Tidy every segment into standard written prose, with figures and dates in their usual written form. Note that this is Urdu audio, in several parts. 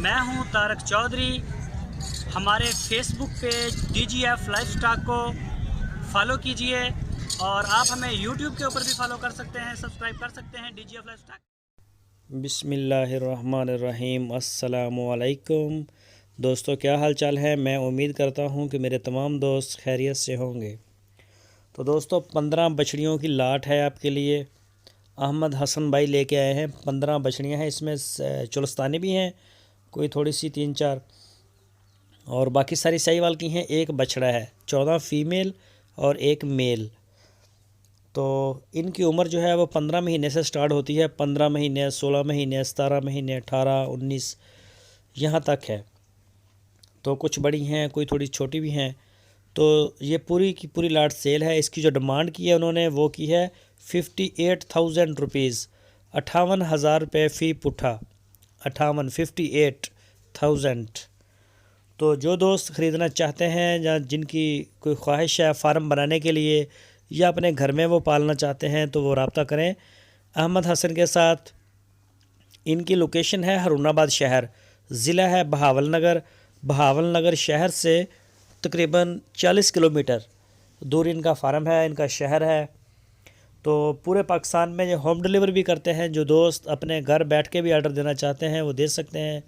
میں ہوں طارق چودھری۔ ہمارے فیس بک پیج DGF لائف سٹاک کو فالو کیجئے، اور آپ ہمیں یوٹیوب کے اوپر بھی فالو کر سکتے ہیں، سبسکرائب کر سکتے ہیں DGF لائف سٹاک۔ بسم اللہ الرحمن الرحیم۔ السلام علیکم دوستو، کیا حال چال ہے؟ میں امید کرتا ہوں کہ میرے تمام دوست خیریت سے ہوں گے۔ تو دوستو 15 بچڑیوں کی لاٹ ہے آپ کے لیے، احمد حسن بھائی لے کے آئے ہیں۔ 15 بچڑیاں ہیں، اس میں چولستانی بھی ہیں، کوئی تھوڑی سی 3-4، اور باقی ساری ساہیوال کی ہیں۔ ایک بچڑا ہے، 14 فیمیل اور ایک میل۔ تو ان کی عمر جو ہے وہ 15 مہینے سے سٹارٹ ہوتی ہے، 15 مہینے، 16 مہینے، 17 مہینے، 18، 19 یہاں تک ہے۔ تو کچھ بڑی ہیں، کوئی تھوڑی چھوٹی بھی ہیں۔ تو یہ پوری کی پوری لاٹ سیل ہے۔ اس کی جو ڈیمانڈ کی ہے انہوں نے وہ کی ہے 58,000 روپیز، 58,000 روپے فی پٹھا، 58,000۔ تو جو دوست خریدنا چاہتے ہیں یا جن کی کوئی خواہش ہے فارم بنانے کے لیے یا اپنے گھر میں وہ پالنا چاہتے ہیں تو وہ رابطہ کریں احمد حسن کے ساتھ۔ ان کی لوکیشن ہے ہارون آباد شہر، ضلع ہے بہاول نگر۔ بہاول نگر شہر سے تقریباً 40 کلومیٹر دور ان کا فارم ہے، ان کا شہر ہے۔ تو پورے پاکستان میں یہ ہوم ڈیلیور بھی کرتے ہیں۔ جو دوست اپنے گھر بیٹھ کے بھی آرڈر دینا چاہتے ہیں وہ دے سکتے ہیں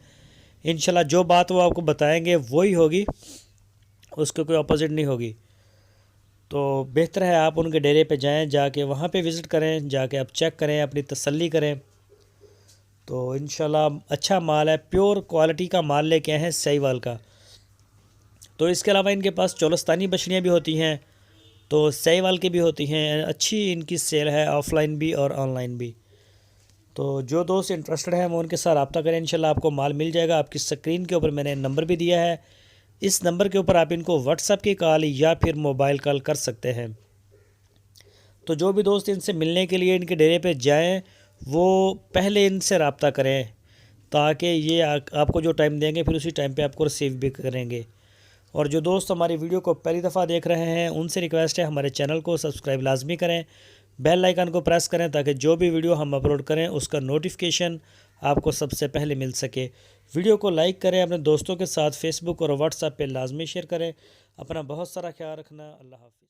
انشاءاللہ۔ جو بات وہ آپ کو بتائیں گے وہی ہوگی، اس کو کوئی اپوزٹ نہیں ہوگی۔ تو بہتر ہے آپ ان کے ڈیرے پہ جائیں، جا کے وہاں پہ وزٹ کریں، جا کے آپ چیک کریں، اپنی تسلی کریں۔ تو انشاءاللہ اچھا مال ہے، پیور کوالٹی کا مال لے کے آئے ہیں ساہیوال کا۔ تو اس کے علاوہ ان کے پاس چولستانی بچڑیاں بھی ہوتی ہیں، تو ساہیوال کی بھی ہوتی ہیں۔ اچھی ان کی سیل ہے، آف لائن بھی اور آن لائن بھی۔ تو جو دوست انٹرسٹڈ ہیں وہ ان کے ساتھ رابطہ کریں، انشاءاللہ آپ کو مال مل جائے گا۔ آپ کی سکرین کے اوپر میں نے نمبر بھی دیا ہے، اس نمبر کے اوپر آپ ان کو واٹس ایپ کی کال یا پھر موبائل کال کر سکتے ہیں۔ تو جو بھی دوست ان سے ملنے کے لیے ان کے ڈیرے پہ جائیں وہ پہلے ان سے رابطہ کریں، تاکہ یہ آپ کو جو ٹائم دیں گے پھر اسی ٹائم پہ آپ کو ریسیو بھی کریں گے۔ اور جو دوست ہماری ویڈیو کو پہلی دفعہ دیکھ رہے ہیں ان سے ریکویسٹ ہے ہمارے چینل کو سبسکرائب لازمی کریں، بیل آئیکن کو پریس کریں تاکہ جو بھی ویڈیو ہم اپلوڈ کریں اس کا نوٹیفیکیشن آپ کو سب سے پہلے مل سکے۔ ویڈیو کو لائک کریں، اپنے دوستوں کے ساتھ فیس بک اور واٹس ایپ پہ لازمی شیئر کریں۔ اپنا بہت سارا خیال رکھنا۔ اللہ حافظ۔